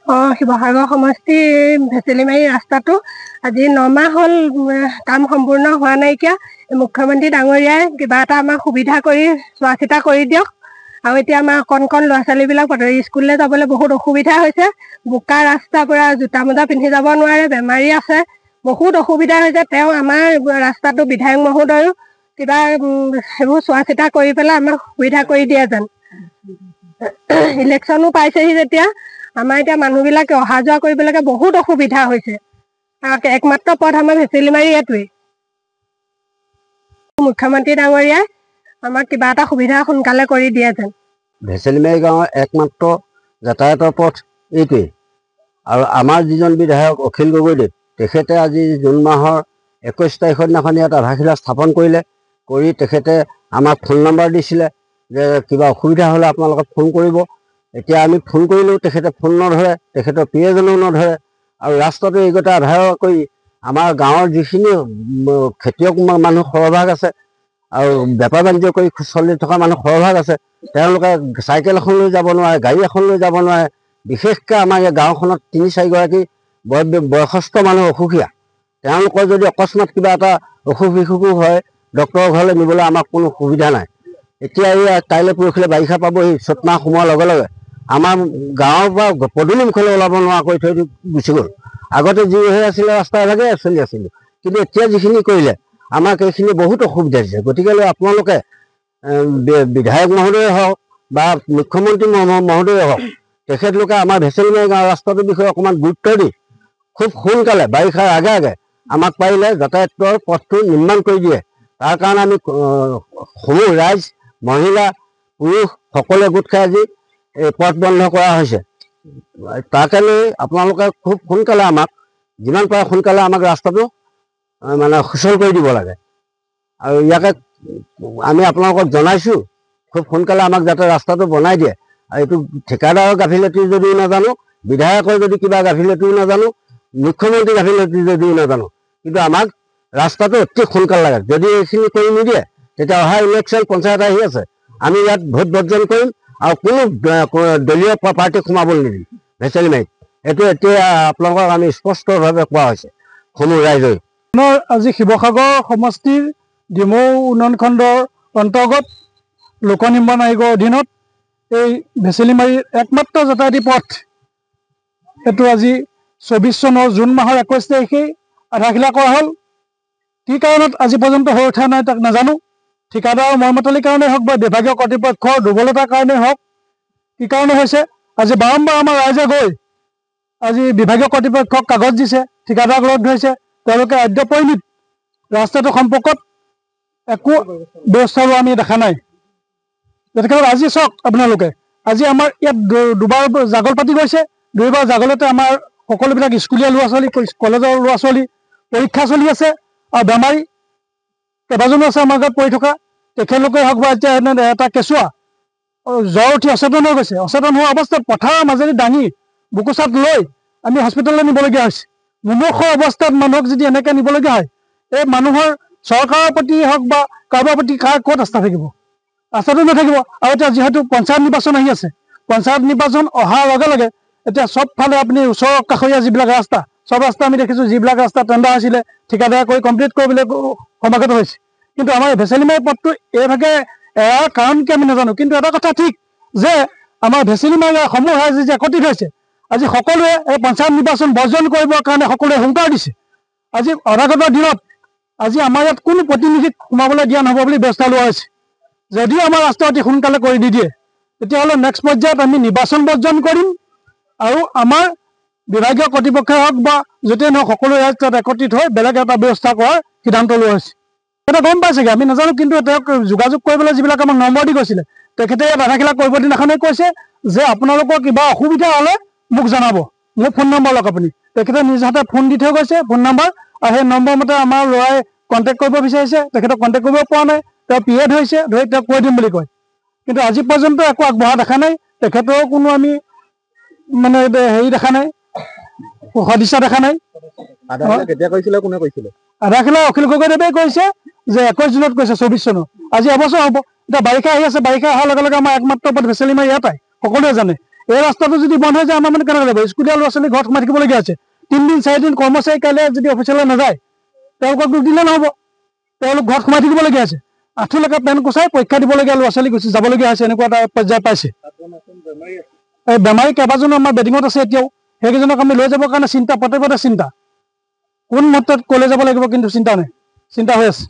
শিৱসাগৰ সমষ্টি ভেচেলিমাৰী ৰাস্তাটো আজি 9 মাহ হ'ল কাম সম্পূৰ্ণ হোৱা নাইকিয়া। মুখ্যমন্ত্ৰী ডাঙৰীয়াই কিবা এটা আমাক সুবিধা কৰি চোৱা চিতা কৰি দিয়ক। আৰু এতিয়া আমাৰ কণ ল'ৰা ছোৱালীবিলাক স্কুললৈ যাবলৈ বহুত অসুবিধা হৈছে। বোকা ৰাস্তা পুৰা জোতা মোজা পিন্ধি যাব নোৱাৰে, বেমাৰী আছে, বহুত অসুবিধা হৈছে। তেওঁ আমাৰ ৰাস্তাটো বিধায়ক মহোদয়ো কিবা সেইবোৰ চোৱা চিতা কৰি পেলাই আমাক সুবিধা কৰি দিয়ে যেন। ইলেকশ্যনো পাইছেহি যেতিয়া আমাৰ এতিয়া মানুহবিলাকে অহা যোৱা কৰিবলৈকে বহুত অসুবিধা হৈছে। একমাত্ৰ পথ আমাৰ ভেচেলিমাৰী এইটোৱেই। মুখ্যমন্ত্ৰী ডাঙৰীয়াই আমাক কিবা এটা সুবিধা সোনকালে কৰি দিয়ে যেন। ভেচেলিমাৰী গাঁৱৰ একমাত্ৰ যাতায়াতৰ পথ এইটোৱেই। আৰু আমাৰ যিজন বিধায়ক অখিল গগৈদেৱ, তেখেতে আজি জুন মাহৰ 21 তাৰিখৰ দিনাখন ইয়াত আধাৰশিলা স্থাপন কৰিলে। কৰি তেখেতে আমাক ফোন নম্বৰ দিছিলে যে কিবা অসুবিধা হ'লে আপোনালোকে ফোন কৰিব। এতিয়া আমি ফোন কৰিলেও তেখেতে ফোন নধৰে, তেখেতৰ প্ৰিয়জনেও নধৰে। আৰু ৰাস্তাটো এইগতে আধাৰ কৰি আমাৰ গাঁৱৰ যিখিনি খেতিয়ক মানুহ সৰহভাগ আছে আৰু বেপাৰ বাণিজ্য কৰি চলি থকা মানুহ সৰহভাগ আছে, তেওঁলোকে চাইকেল এখন লৈ যাব নোৱাৰে, গাড়ী এখন লৈ যাব নোৱাৰে। বিশেষকৈ আমাৰ এই গাঁওখনত 3-4 গৰাকী বয়সস্থ মানুহ অসুখীয়া। তেওঁলোকৰ যদি অকস্মাত কিবা এটা অসুখ বিসুখ হয়, ডক্তৰৰ ঘৰলৈ নিবলৈ আমাক কোনো সুবিধা নাই। এতিয়া এই কাইলৈ পৰহিলৈ বাৰিষা পাবহি, চ'ত মাহ সোমোৱাৰ লগে লগে আমাৰ গাঁৱৰ পৰা পদূলিমুখলৈ ওলাব নোৱাৰা কৰি থৈ গুচি গ'ল। আগতে যি হৈ আছিলে ৰাস্তা এভাগে চলি আছিলোঁ, কিন্তু এতিয়া যিখিনি কৰিলে আমাক এইখিনি বহুত অসুবিধা দিছে। গতিকে আপোনালোকে বিধায়ক মহোদয়ে হওক বা মুখ্যমন্ত্ৰী মহোদয়ে হওক, তেখেতলোকে আমাৰ ভেচেলিমাৰী গাঁৱৰ ৰাস্তাটোৰ বিষয়ে অকণমান গুৰুত্ব দি খুব সোনকালে বাৰিষাৰ আগে আগে আমাক পাৰিলে যাতায়াতৰ পথটো নিৰ্মাণ কৰি দিয়ে। তাৰ কাৰণে আমি সমূহ ৰাইজ, মহিলা, পুৰুষ সকলোৱে গোট খাই আজি এই পথ বন্ধ কৰা হৈছে। তাকে লৈ আপোনালোকে খুব সোনকালে আমাক, যিমান পাৰে সোনকালে আমাক ৰাস্তাটো মানে সুচল কৰি দিব লাগে। আৰু ইয়াকে আমি আপোনালোকক জনাইছোঁ, খুব সোনকালে আমাক যাতে ৰাস্তাটো বনাই দিয়ে। আৰু এইটো ঠিকাদাৰৰ গাফিলতি যদিও নাজানো, বিধায়কৰ যদি কিবা গাফিলতিও নাজানো, মুখ্যমন্ত্ৰী গাফিলতি যদিও নাজানো, কিন্তু আমাক ৰাস্তাটো অতি সোনকালে লাগে। যদি এইখিনি কৰি নিদিয়ে, তেতিয়া অহা ইলেকশ্যন পঞ্চায়ত আহি আছে, আমি ইয়াত ভোট বৰ্জন কৰিম আৰু কোনো দলীয় পাৰ্টিক সোমাবলৈ নিদিম ভেচেলিমাৰীত। এইটো এতিয়া আপোনালোকক আমি স্পষ্টভাৱে কোৱা হৈছে সমূহ ৰাইজে। আজি শিৱসাগৰ সমষ্টিৰ ডিমৌ উন্নয়ন খণ্ডৰ অন্তৰ্গত লোক নিৰ্মাণ আয়োগৰ অধীনত এই ভেচেলিমাৰীৰ একমাত্ৰ যাতায়াতী পথ, এইটো আজি 24 চনৰ জুন মাহৰ 21 তাৰিখেই আধাৰশিলা কৰা হ'ল। কি কাৰণত আজি পৰ্যন্ত হৈ উঠা নাই তাক নাজানো। ঠিকাদাৰৰ মৰ্মতলিৰ কাৰণেই হওক বা বিভাগীয় কৰ্তৃপক্ষৰ দুৰ্বলতাৰ কাৰণেই হওক, কি কাৰণে হৈছে আজি বাৰম্বাৰ আমাৰ ৰাইজে গৈ আজি বিভাগীয় কৰ্তৃপক্ষক কাগজ দিছে, ঠিকাদাৰক লগ ধৰিছে। তেওঁলোকে আদ্য পৰিণিত ৰাস্তাটো সম্পৰ্কত একো ব্যৱস্থা লোৱা আমি দেখা নাই। গতিকে আজি চাওক আপোনালোকে, আজি আমাৰ ইয়াত দুবাৰ জাগল পাতি গৈছে। 2বাৰ জাগলতে আমাৰ সকলোবিলাক স্কুলীয়া ল'ৰা ছোৱালী, কলেজৰ ল'ৰা ছোৱালী পৰীক্ষা চলি আছে আৰু বেমাৰী কেইবাজনো আছে আমাৰ গাঁৱত পৰি থকা। তেখেতলোকে হওক বা এতিয়া এটা কেঁচুৱা জ্বৰ উঠি অচেতন হৈ গৈছে। অচেতন হোৱা অৱস্থাত পথাৰৰ মাজেদি দাঙি বুকুচাত লৈ আমি হস্পিটেললৈ নিবলগীয়া হৈছে। মুমূৰ্ষু অৱস্থাত মানুহক যদি এনেকৈ নিবলগীয়া হয়, এই মানুহৰ চৰকাৰৰ প্ৰতি হওক বা কাৰোবাৰ প্ৰতি ক'ত আস্থা থাকিব? আস্থাটো নাথাকিব। আৰু এতিয়া যিহেতু পঞ্চায়ত নিৰ্বাচন আহি আছে, পঞ্চায়ত নিৰ্বাচন অহাৰ লগে লগে এতিয়া চবফালে আপুনি ওচৰ কাষৰীয়া যিবিলাক ৰাস্তা, চব ৰাস্তা আমি দেখিছোঁ যিবিলাক ৰাস্তা টেণ্ডাৰ হৈছিলে ঠিকাদাৰ কৰি কমপ্লিট কৰিবলৈ সমাগত হৈছে। কিন্তু আমাৰ ভেচেলিমাৰী পথটো এইভাগে এৰাৰ কাৰণ কি আমি নাজানো। কিন্তু এটা কথা ঠিক যে আমাৰ ভেচেলিমাৰী সমূহ ৰাইজ যে একত্ৰিত হৈছে, আজি সকলোৱে এই পঞ্চায়ত নিৰ্বাচন বৰ্জন কৰিবৰ কাৰণে সকলোৱে হুংকাৰ দিছে। আজি অনাগত দিনত আজি আমাৰ ইয়াত কোনো প্ৰতিনিধিক সোমাবলৈ দিয়া নহ'ব বুলি ব্যৱস্থা লোৱা হৈছে। যদিও আমাৰ ৰাস্তা অতি সোনকালে কৰি নিদিয়ে, তেতিয়াহ'লে নেক্সট পৰ্যায়ত আমি নিৰ্বাচন বৰ্জন কৰিম আৰু আমাৰ বিভাগীয় কৰ্তৃপক্ষই হওক বা য'তেই নহওক সকলো ৰাইজ তাত একত্ৰিত হৈ বেলেগ এটা ব্যৱস্থা কৰাৰ সিদ্ধান্ত লোৱা হৈছে। এটা গম পাইছেগৈ, আমি নাজানো। কিন্তু তেওঁক যোগাযোগ কৰিবলৈ যিবিলাক আমাক নম্বৰ দি গৈছিলে, তেখেতে ইয়াত আধাৰশিলা কৰিব দিনাখনেই কৈছে যে আপোনালোকৰ কিবা অসুবিধা হ'লে মোক জনাব, মোৰ ফোন নম্বৰ লওক আপুনি। তেখেতে নিজ হাতে ফোন দি থৈ গৈছে, ফোন নম্বৰ, আৰু সেই নম্বৰ মতে আমাৰ ল'ৰাই কণ্টেক্ট কৰিব বিচাৰিছে। তেখেতক কণ্টেক্ট কৰিব পৰা নাই, তেওঁ পিএ ধৰিছে, ধৰি তেওঁক কৈ দিম বুলি কয়। কিন্তু আজি পৰ্যন্ত একো আগবঢ়া দেখা নাই। তেখেতৰো কোনো আমি মানে হেৰি দেখা নাই, সদিচ্ছা দেখা নাই। কেতিয়া কৈছিলে, কোনে কৈছিলে? আধাৰশিলা অখিল গগৈদেৱে কৈছে যে 21 জুনত কৈছে, 24 চনৰ। আজি এবছৰ হ'ব। এতিয়া বাৰিষা আহি আছে, বাৰিষা অহাৰ লগে লগে আমাৰ একমাত্ৰ পথ ভেচেলিমাৰী এটাই, সকলোৱে জানে। এই ৰাস্তাটো যদি বন্ধ হৈ যায় আমাৰ মানে কেনেকৈ যাব? স্কুলীয়া ল'ৰা ছোৱালী ঘৰত সোমাই থাকিবলগীয়া আছে। 3 দিন 4 দিন কৰ্মচাৰী কাইলৈ যদি অফিচলৈ নাযায় তেওঁলোকক দুখ দিলে নহ'ব, তেওঁলোক ঘৰত সোমাই থাকিবলগীয়া আছে। আঁঠুলৈকে পেন কোচাই পৰীক্ষা দিবলগীয়া ল'ৰা ছোৱালী গুচি যাবলগীয়া হৈছে, এনেকুৱা এটা পৰ্যায় পাইছে। এই বেমাৰী কেইবাজনো আমাৰ বেডিঙত আছে এতিয়াও, সেইকেইজনক আমি লৈ যাবৰ কাৰণে চিন্তা, প্ৰত্যেকতে চিন্তা। কোন মুহূৰ্তত ক'লৈ যাব লাগিব কিন্তু চিন্তা নাই, চিন্তা হৈ আছে।